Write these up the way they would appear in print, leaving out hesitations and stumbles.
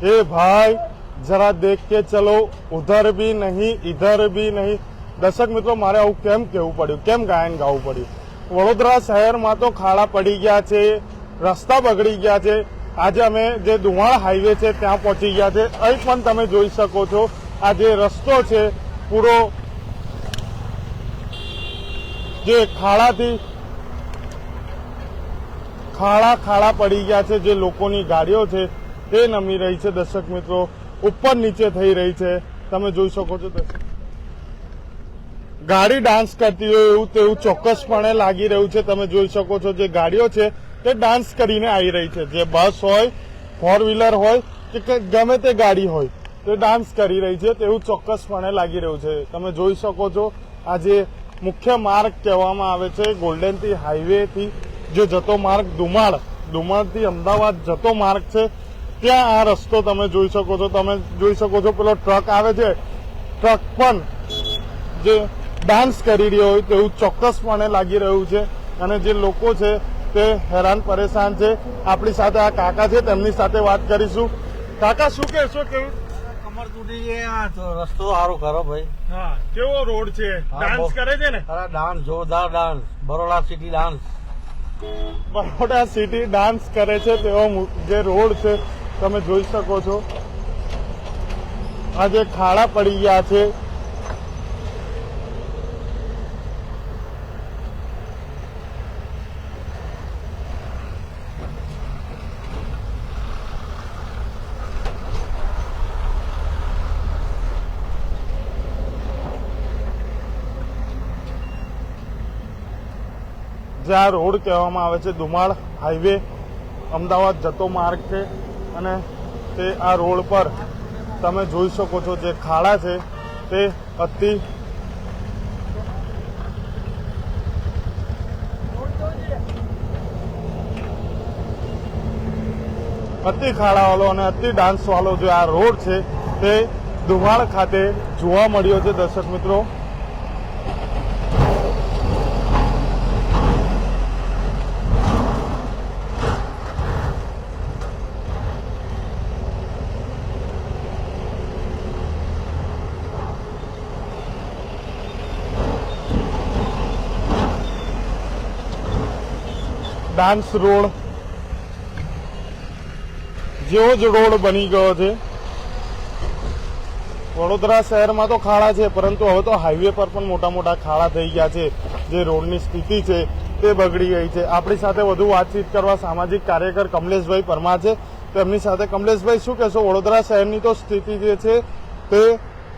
ए भाई जरा देख के चलो, उधर भी नहीं इधर भी नहीं। दर्शक मित्रों, मारे आવું કેમ કહેવું પડ્યું, કેમ ગાયન ગાવું પડ્યું? વડોદરા શહેરમાં તો ખાડા પડી ગયા છે, રસ્તા બગડી ગયા છે। આજે અમે જે ધુવાણ હાઈવે છે ત્યાં પહોંચી ગયા છે। અહીં પણ તમે જોઈ શકો છો, આ જે રસ્તો છે પૂરો જે ખાડા પડી ગયા છે, જે લોકોની ગાડીઓ છે તે નમી રહી છે। દર્શક મિત્રો, ઉપર નીચે થઈ રહી છે, તમે જોઈ શકો છો। ગાડી ડાન્સ કરતી હોય એવું તેવું ચોક્કસપણે લાગી રહ્યું છે। તમે જોઈ શકો છો, જે ગાડીઓ છે તે ડાન્સ કરીને આવી રહી છે। જે બસ હોય, ફોર વ્હીલર હોય કે ગમે તે ગાડી હોય તે ડાન્સ કરી રહી છે તેવું ચોક્કસપણે લાગી રહ્યું છે। તમે જોઈ શકો છો, આ જે મુખ્ય માર્ગ કહેવામાં આવે છે, ગોલ્ડનથી હાઈવેથી જે જતો માર્ગ ધુમાડથી અમદાવાદ જતો માર્ગ છે, ત્યાં આ રસ્તો તમે જોઈ શકો છો। તમે જોઈ શકો છો, પેલો ટ્રક આવે છે, ટ્રક પણ જે ડાન્સ કરી રહ્યો હોય તેવું ચોક્કસપણે લાગી રહ્યું છે। અને જે લોકો છે તે હેરાન પરેશાન છે। આપણી સાથે આ કાકા છે, તેમની સાથે વાત કરીશું। કાકા, શું કહેશો? કેવું કમર તૂટી ગયા, તો રસ્તો સારો કરો ભાઈ। હા, કેવો રોડ છે? ડાન્સ કરે છે ને? અરે ડાન્સ, જોરદાર dance, Baroda city dance. Baroda city dance કરે છે તેવો જે રોડ છે તમે જોઈ શકો છો। આ જે ખાડા પડી ગયા છે, જે આ રોડ કહેવામાં આવે છે ધુમાડ હાઈવે, અમદાવાદ જતો માર્ગ છે। અને તે આ રોડ પર તમે જોઈ શકો છો, જે ખાડા છે તે અતિ ખાડાવાળો અને અતિ ડાન્સ વાળો જે આ રોડ છે તે ધુમાડ ખાતે જોવા મળ્યો છે। દર્શક મિત્રો, ડાન્સ રોડ જેવો જ રોડ બની ગયો છે। વડોદરા શહેરમાં તો ખાડા છે, પરંતુ હવે તો હાઈવે પર પણ મોટા મોટા ખાડા થઈ ગયા છે। જે રોડની સ્થિતિ છે તે બગડી ગઈ છે। આપણી સાથે વધુ વાતચીત કરવા સામાજિક કાર્યકર કમલેશભાઈ પરમાર છે, તો એમની સાથે કમલેશભાઈ, શું કહેશો? વડોદરા શહેરની તો સ્થિતિ જે છે તે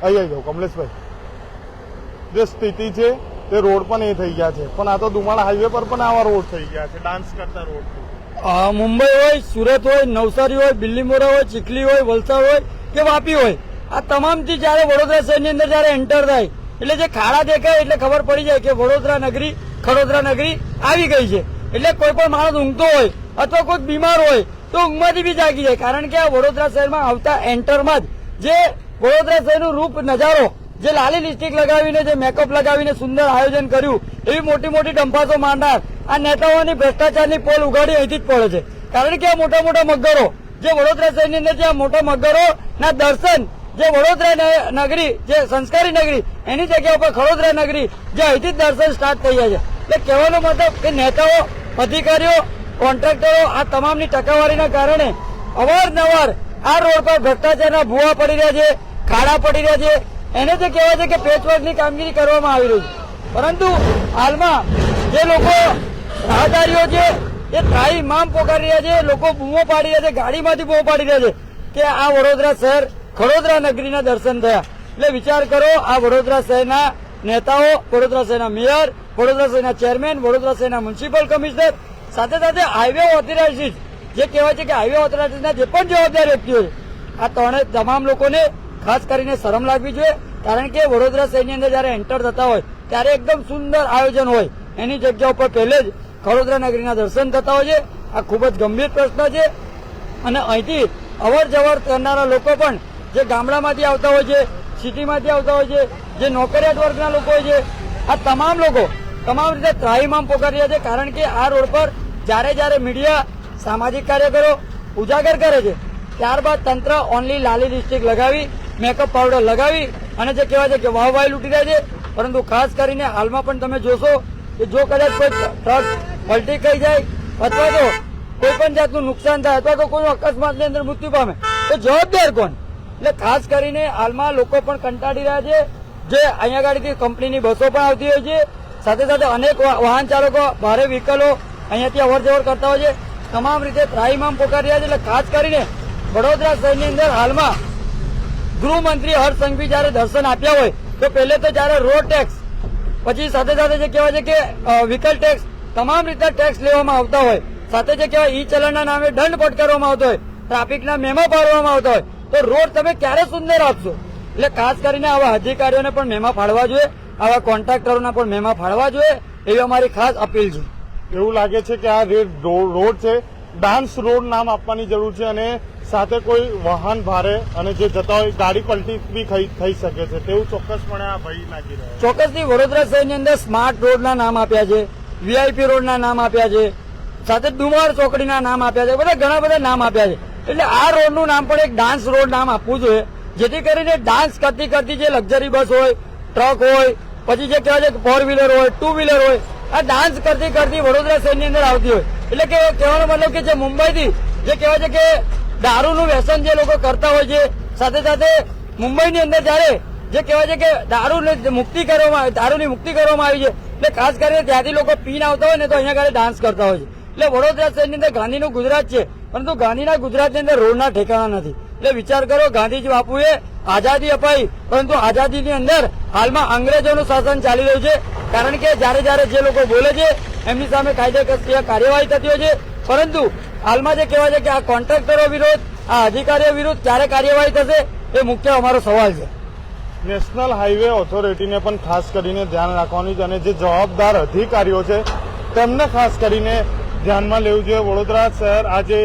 અહીં આવી જાઓ કમલેશભાઈ, જે સ્થિતિ છે તે રોડ પણ એ થઈ ગયા છે, પણ આ તો ધુમાડ હાઈવે પર પણ આવા રોડ થઈ ગયા છે, ડાન્સ કરતા રોડ। મુંબઈ હોય, સુરત હોય, નવસારી હોય, બિલ્લીમોરા હોય, ચીખલી હોય, વલસાડ હોય કે વાપી હોય, આ તમામથી જયારે વડોદરા શહેરની અંદર જયારે એન્ટર થાય એટલે જે ખાડા દેખાય એટલે ખબર પડી જાય કે વડોદરા નગરી, ખડોદરા નગરી આવી ગઈ છે। એટલે કોઈ પણ માણસ ઊંઘતો હોય અથવા કોઈ બીમાર હોય તો ઊંઘમાંથી બી જાગી જાય, કારણ કે આ વડોદરા શહેરમાં આવતા એન્ટરમાં જ જે વડોદરા શહેરનું રૂપ નજારો, જે લાલી લિપસ્ટિક લગાવીને, જે મેકઅપ લગાવીને સુંદર આયોજન કર્યું, એવી મોટી મોટી ડંફાસો મારનાર આ નેતાઓની ભ્રષ્ટાચારની પોલ ઉગાડી અહીંથી જ પડે છે। કારણ કે આ મોટા મોટા મગરો, જે વડોદરા શહેરની અંદર જે આ મોટા મગરો ના દર્શન, જે વડોદરા નગરી, જે સંસ્કારી નગરી, એની જગ્યા ઉપર ખડોદરા નગરી, જે અહીંથી જ દર્શન સ્ટાર્ટ થઈ જાય છે। એટલે કહેવાનો મતલબ કે નેતાઓ, અધિકારીઓ, કોન્ટ્રાક્ટરો આ તમામની ટકાવારીના કારણે અવારનવાર આ રોડ પર ભ્રષ્ટાચારના ભૂવા પડી રહ્યા છે, ખાડા પડી રહ્યા છે। એને જે કહેવાય છે કે પેચવર્કની કામગીરી કરવામાં આવી રહી છે, પરંતુ હાલમાં જે લોકો રાહદારીઓ છે એ ત્રાહી મામ પોકારી રહ્યા છે, લોકો બૂમો પાડી રહ્યા છે, ગાડીમાંથી બૂમો પાડી રહ્યા છે કે આ વડોદરા શહેર, ખડોદરા નગરીના દર્શન થયા। એટલે વિચાર કરો, આ વડોદરા શહેરના નેતાઓ, વડોદરા શહેરના મેયર, વડોદરા શહેરના ચેરમેન, વડોદરા શહેરના મ્યુનિસિપલ કમિશનર, સાથે સાથે હાઈવે ઓથોરિટીઝ, જે કહેવાય છે કે હાઈવે ઓથોરિટીઝના જે પણ જવાબદાર વ્યક્તિઓ છે, આ તમામ લોકોને ખાસ કરીને શરમ લાગવી જોઈએ। કારણ કે વડોદરા શહેરની અંદર જયારે એન્ટર થતા હોય ત્યારે એકદમ સુંદર આયોજન હોય, એની જગ્યા ઉપર પહેલે જ ખડોદરા નગરીના દર્શન થતા હોય છે। આ ખૂબ જ ગંભીર પ્રશ્ન છે અને અહીંથી અવર જવર કરનારા લોકો પણ જે ગામડામાંથી આવતા હોય છે, સિટીમાંથી આવતા હોય છે, જે નોકરિયાત વર્ગના લોકો હોય છે, આ તમામ લોકો તમામ રીતે ત્રાહિમામ પોકારી રહ્યા છે। કારણ કે આ રોડ પર જયારે મીડિયા, સામાજિક કાર્યકરો ઉજાગર કરે છે ત્યારબાદ તંત્ર ઓનલી લાલી લિપસ્ટિક લગાવી મેકઅપ પાવડર લગાવી અને જે કહેવાય છે કે વાહવાહી લૂંટી રહ્યા છે. પરંતુ ખાસ કરીને હાલમાં પણ તમે જોશો કે જો કદાચ કોઈ ટ્રક પલટી ખાઈ જાય અથવા તો કોઈ પણ જાતનું નુકસાન થાય અથવા તો કોઈ અકસ્માતની અંદર મૃત્યુ પામે તો જવાબદાર કોણ? એટલે ખાસ કરીને હાલમાં લોકો પણ કંટાળી રહ્યા છે. જે અહીંયા ગાડીથી કંપનીની બસો પણ આવતી હોય છે, સાથે સાથે અનેક વાહન ચાલકો ભારે વ્હીકલો અહીંયાથી અવર જવર કરતા હોય છે. તમામ રીતે ત્રાહિમામ પોકારી રહ્યા છે. એટલે ખાસ કરીને વડોદરા શહેરની અંદર હાલમાં ગૃહમંત્રી હર્ષ સંઘવી જયારે દર્શન આપ્યા હોય તો પહેલે તો જયારે રોડ ટેક્સ, પછી સાથે સાથે જે કહેવાય છે કે વ્હીકલ ટેક્સ, તમામ રીતે ટેક્સ લેવામાં આવતા હોય, સાથે જે કહેવાય ઈ ચલણના નામે દંડ ફટકારવામાં આવતો હોય, ટ્રાફિકના મેમો પાડવામાં આવતા હોય, તો રોડ તમે ક્યારે સુંદર આપશો? એટલે ખાસ કરીને આવા અધિકારીઓને પણ મેમા ફાળવા જોઈએ, આવા કોન્ટ્રાક્ટરોના પણ મેમા ફાળવા જોઈએ, એવી અમારી ખાસ અપીલ છે. એવું લાગે છે કે આ રોડ છે ડાન્સ રોડ નામ આપવાની જરૂર છે અને સાથે કોઈ વાહન ભારે અને જે જતા હોય ગાડી પલટી બી થઈ શકે છે તેવું ચોક્કસપણે આ ભાઈ લાગી રહ્યો છે. ચોક્કસથી વડોદરા શહેરની અંદર સ્માર્ટ રોડના નામ આપ્યા છે, વીઆઈપી રોડના નામ આપ્યા છે, સાથે ડુમાર ચોકડીના નામ આપ્યા છે, બધા ઘણા બધા નામ આપ્યા છે. એટલે આ રોડનું નામ પણ એક ડાન્સ રોડ નામ આપવું જોઈએ, જેથી કરીને ડાન્સ કરતી કરતી જે લક્ઝરી બસ હોય, ટ્રક હોય, પછી જે કહેવાય છે ફોર વ્હીલર હોય, ટુ વ્હીલર હોય, આ ડાન્સ કરતી કરતી વડોદરા શહેરની અંદર આવતી હોય. એટલે કે કહેવાનો મતલબ કે જે મુંબઈથી જે કહેવાય છે કે દારૂનું વ્યસન જે લોકો કરતા હોય છે, સાથે સાથે મુંબઈની અંદર જયારે જે કહેવાય છે કે દારૂની મુક્તિ કરવામાં આવી છે, એટલે ખાસ કરીને ત્યાંથી લોકો પીને આવતા હોય ને તો અહીંયા આગળ ડાન્સ કરતા હોય છે. એટલે વડોદરા શહેરની અંદર ગાંધીનું ગુજરાત છે, પરંતુ ગાંધીના ગુજરાતની અંદર રોડના ઠેકાણા નથી. એટલે વિચાર કરો, ગાંધીજી બાપુએ આઝાદી અપાઈ, પરંતુ આઝાદીની અંદર હાલમાં અંગ્રેજોનું શાસન ચાલી રહ્યું છે. કારણ કે જયારે જયારે જે લોકો બોલે છે એમની સામે કાયદેસર કાર્યવાહી થતી હોય છે, પરંતુ હાલમાં જે કહેવાય છે કે આ કોન્ટ્રાક્ટરો વિરુદ્ધ, આ અધિકારીઓ વિરુદ્ધ ક્યારે કાર્યવાહી થશે એ મુખ્ય અમારો સવાલ છે. નેશનલ હાઈવે ઓથોરિટીને પણ ખાસ કરીને ધ્યાન રાખવાનું છે અને જે જવાબદાર અધિકારીઓ છે તેમને ખાસ કરીને ધ્યાનમાં લેવું જોઈએ. વડોદરા શહેર આજે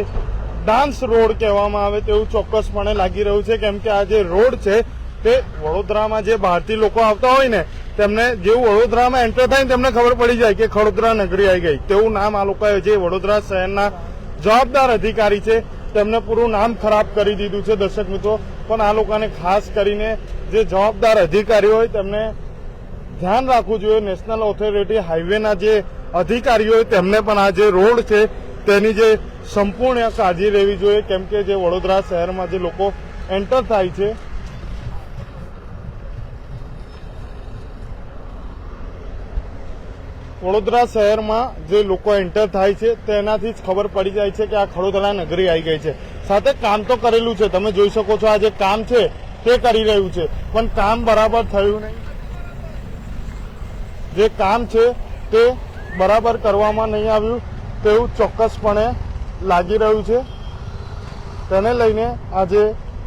ડાન્સ રોડ કહેવામાં આવે તેવું ચોક્કસપણે લાગી રહ્યું છે, કેમ કે આ જે રોડ છે તે વડોદરામાં જે બહારથી લોકો આવતા હોય ને તેમને જેવું વડોદરામાં એન્ટર થાય ને તેમને ખબર પડી જાય કે ખડોદરા નગરી આવી ગઈ, તેવું નામ આ લોકોએ જે વડોદરા શહેરના જવાબદાર અધિકારી છે તેમને પૂરું નામ ખરાબ કરી દીધું છે. દર્શક મિત્રો, પણ આ લોકોને ખાસ કરીને જે જવાબદાર અધિકારીઓ હોય તેમને ધ્યાન રાખવું જોઈએ. નેશનલ ઓથોરિટી હાઈવેના જે અધિકારીઓ હોય તેમને પણ આ જે રોડ છે તેની જે સંપૂર્ણ કાળજી લેવી જોઈએ, કેમ કે જે વડોદરા શહેરમાં જે લોકો એન્ટર થાય છે વડોદરા શહેરમાં જે લોકો એન્ટર થાય છે તેનાથી જ ખબર પડી જાય છે કે આ ખડોદરા નગરી આવી ગઈ છે. સાથે કામ તો કરેલું છે, તમે જોઈ શકો છો આ જે કામ છે તે કરી રહ્યું છે, પણ કામ બરાબર થયું નહીં. જે કામ છે તે બરાબર કરવામાં નહીં આવ્યું તેવું ચોક્કસપણે લાગી રહ્યું છે. તેને લઈને આજે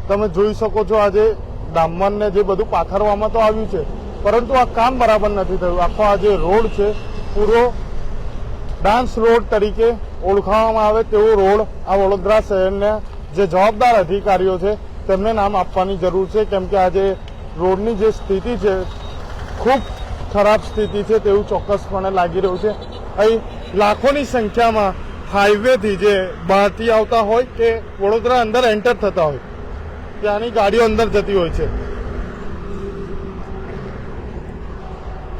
તમે જોઈ શકો છો આજે ડામરને જે બધું પાથરવામાં તો આવ્યું છે, પરંતુ આ કામ બરાબર નથી થયું. આખો આ જે રોડ છે પૂરો ડાન્સ રોડ તરીકે ઓળખાવામાં આવે તેવો રોડ આ વડોદરા શહેરના જે જવાબદાર અધિકારીઓ છે તેમને નામ આપવાની જરૂર છે, કેમ કે આજે રોડની જે સ્થિતિ છે ખૂબ ખરાબ સ્થિતિ છે તેવું ચોક્કસપણે લાગી રહ્યું છે. અહીં લાખોની સંખ્યામાં હાઈવેથી જે બહારથી આવતા હોય કે વડોદરા અંદર એન્ટર થતા હોય ત્યાંની ગાડીઓ અંદર જતી હોય છે,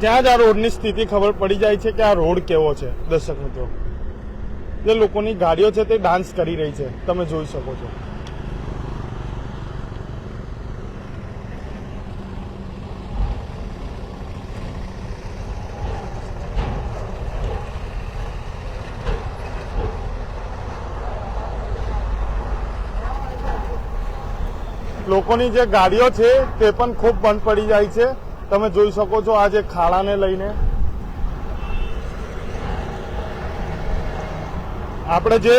ત્યાં જ આ રોડની સ્થિતિ ખબર પડી જાય છે કે આ રોડ કેવો છે. દર્શક મિત્રો, જે લોકોની ગાડીઓ છે તે ડાન્સ કરી રહી છે, તમે જોઈ શકો છો. લોકોની જે ગાડીઓ છે તે પણ ખૂબ બંધ પડી જાય છે, તમે જોઈ શકો છો આ જે ખાડાને લઈને. આપણે જે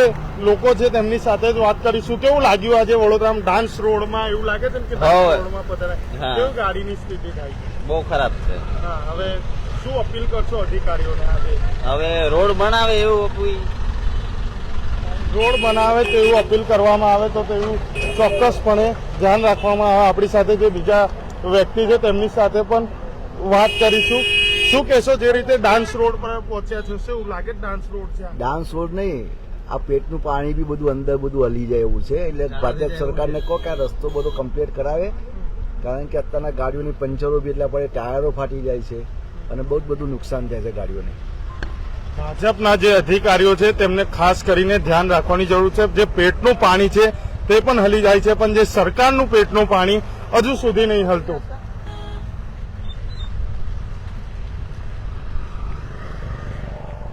લોકો છે તેમની સાથે જ વાત કરીશું. કેવું લાગ્યું આજે વડોદરામાં ડાન્સ રોડમાં? એવું લાગે છે ને કે ડાન્સ રોડમાં પધરાય કેવું ગાડીની સ્થિતિ થાય છે? બહુ ખરાબ છે. હા, હવે શું અપીલ કરશો અધિકારીઓને? આજે હવે રોડ બનાવે એવું કોઈ રોડ બનાવે તેવું અપીલ કરવામાં આવે તો તેવું ચોક્કસપણે ધ્યાન રાખવામાં આવે. આપણી સાથે જે બીજા વ્યક્તિ છે તેમની સાથે પણ વાત કરીશું. શું કહેશો, જે રીતે ડાન્સ રોડ પર પહોંચ્યા છો, શું લાગે ડાન્સ રોડ છે? ડાન્સ રોડ નહીં, આ પેટનું પાણી બી બધું અંદર બધું હલી જાય એવું છે. એટલે ભાજપ સરકારને કહો કે આ રસ્તો બધો કમ્પ્લીટ કરાવે, કારણ કે અત્યારના ગાડીઓની પંચરો બી એટલા પડે, ટાયરો ફાટી જાય છે અને બહુ જ બધું નુકસાન થાય છે ગાડીઓને. ભાજપના જે અધિકારીઓ છે તેમને ખાસ કરીને ધ્યાન રાખવાની જરૂર છે. જે પેટનું પાણી છે તે પણ હલી જાય છે, પણ જે સરકારનું પેટનું પાણી હજુ સુધી નહીં હલતું.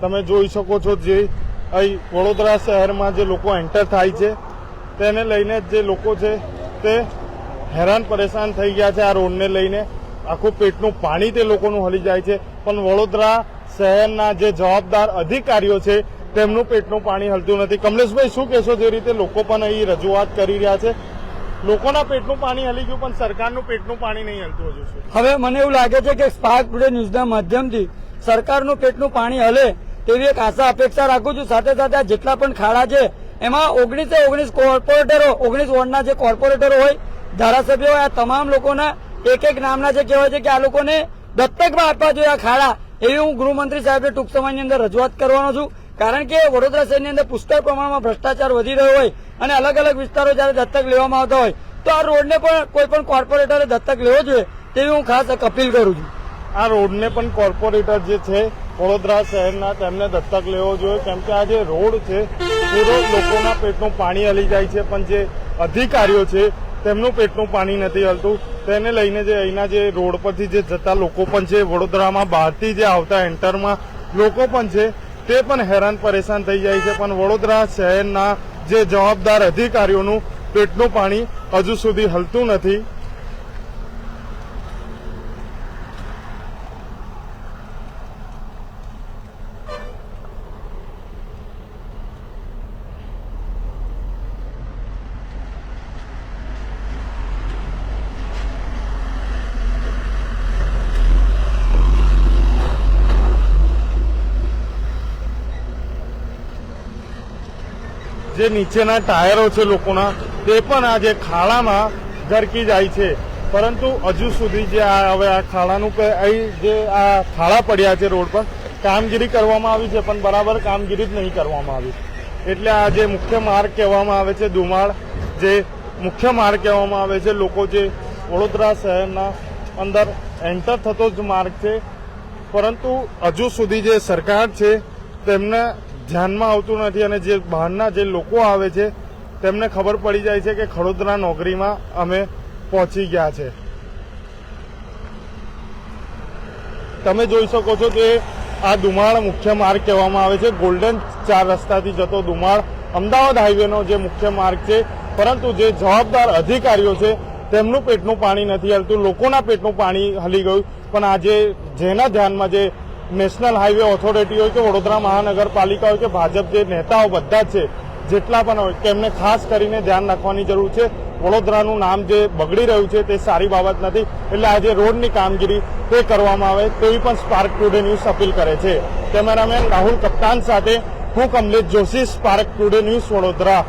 તમે જોઈ શકો છો જે અહીં વડોદરા શહેરમાં જે લોકો એન્ટર થાય છે તેને લઈને જે લોકો છે તે હેરાન પરેશાન થઈ ગયા છે. આ રોડને લઈને આખું પેટનું પાણી તે લોકોનું હલી જાય છે, પણ વડોદરા શહેરના જે જવાબદાર અધિકારીઓ છે તેમનું પેટનું પાણી હલતું નથી. કમલેશભાઈ, શું કહેશો? જે રીતે લોકો પણ અહીં રજૂઆત કરી રહ્યા છે, લોકોના પેટનું પાણી હલી ગયું પણ સરકારનું પેટનું પાણી નહીં હલતું હજુ સુધી. હવે મને એવું લાગે છે કે સ્પાર્ક ટુડે ન્યૂઝના માધ્યમથી સરકારનું પેટનું પાણી હલે તેવી એક આશા અપેક્ષા રાખું છું. સાથે સાથે આ જેટલા પણ ખાડા છે એમાં 19 કોર્પોરેટરો, 19 વોર્ડના જે કોર્પોરેટરો હોય, ધારાસભ્યો હોય, આ તમામ લોકોના એક નામના જે કહેવાય છે કે આ લોકોને દત્તકમાં આપવા જોઈએ આ ખાડા, એવી હું ગૃહમંત્રી સાહેબને ટૂંક સમયની અંદર રજૂઆત કરવાનો છું. કારણ કે વડોદરા શહેરની અંદર પુષ્કળ પ્રમાણમાં ભ્રષ્ટાચાર વધી રહ્યો હોય અને અલગ અલગ વિસ્તારો જયારે દત્તક લેવામાં આવતા હોય તો આ રોડને પણ કોઈ પણ કોર્પોરેટરે દત્તક લેવો જોઈએ તેવી હું ખાસ અપીલ કરું છું. આ રોડને પણ કોર્પોરેટર જે છે વડોદરા શહેરના તેમને દત્તક લેવો જોઈએ, કેમ કે આ જે રોડ છે પૂરો લોકોના પેટનું પાણી હલી જાય છે, પણ જે અધિકારીઓ છે તેમનું પેટનું પાણી નથી હલતું. તેને લઈને જે અહીંના જે રોડ પરથી જે જતા લોકો પણ છે, વડોદરામાં બહારથી જે આવતા એન્ટરમાં લોકો પણ છે તે પણ હેરાન પરેશાન થઈ જાય છે, પણ વડોદરા શહેરના જે જવાબદાર અધિકારીઓનું પેટનું પાણી હજુ સુધી હલતું નથી. જે નીચેના ટાયરો છે લોકોના તે પણ આ જે ખાડામાં ગરકી જાય છે, પરંતુ હજુ સુધી જે હવે આ ખાડાનું અહીં જે આ ખાડા પડ્યા છે રોડ પર કામગીરી કરવામાં આવી છે, પણ બરાબર કામગીરી જ નહીં કરવામાં આવી. એટલે આ જે મુખ્ય માર્ગ કહેવામાં આવે છે ધુમાડ, જે મુખ્ય માર્ગ કહેવામાં આવે છે, લોકો જે વડોદરા શહેરના અંદર એન્ટર થતો જ માર્ગ છે, પરંતુ હજુ સુધી જે સરકાર છે તેમને ધ્યાનમાં આવતું નથી અને જે બહારના જે લોકો આવે છે તેમને ખબર પડી જાય છે કે ખડોદરા નોકરીમાં અમે પહોંચી ગયા છે. તમે જોઈ શકો છો કે આ દુમાળ મુખ્ય માર્ગ કહેવામાં આવે છે. ગોલ્ડન 4 રસ્તાથી જતો દુમાળ અમદાવાદ હાઈવેનો જે મુખ્ય માર્ગ છે, પરંતુ જે જવાબદાર અધિકારીઓ છે તેમનું પેટનું પાણી નથી હલતું, લોકોના પેટનું પાણી હલી ગયું. પણ આજે જેના ધ્યાનમાં જે નેશનલ હાઈવે ઓથોરિટી હોય કે વડોદરા મહાનગરપાલિકા હોય કે ભાજપ જે નેતાઓ બધા જ છે, જેટલા પણ હોય, તેમને ખાસ કરીને ધ્યાન રાખવાની જરૂર છે. વડોદરાનું નામ જે બગડી રહ્યું છે તે સારી બાબત નથી, એટલે આજે રોડની કામગીરી તે કરવામાં આવે તેવી પણ સ્પાર્ક ટુડે ન્યૂઝ અપીલ કરે છે. કેમેરામેન રાહુલ કપ્તાન સાથે હું Kamlesh Joshi, spark today news, Vadodara.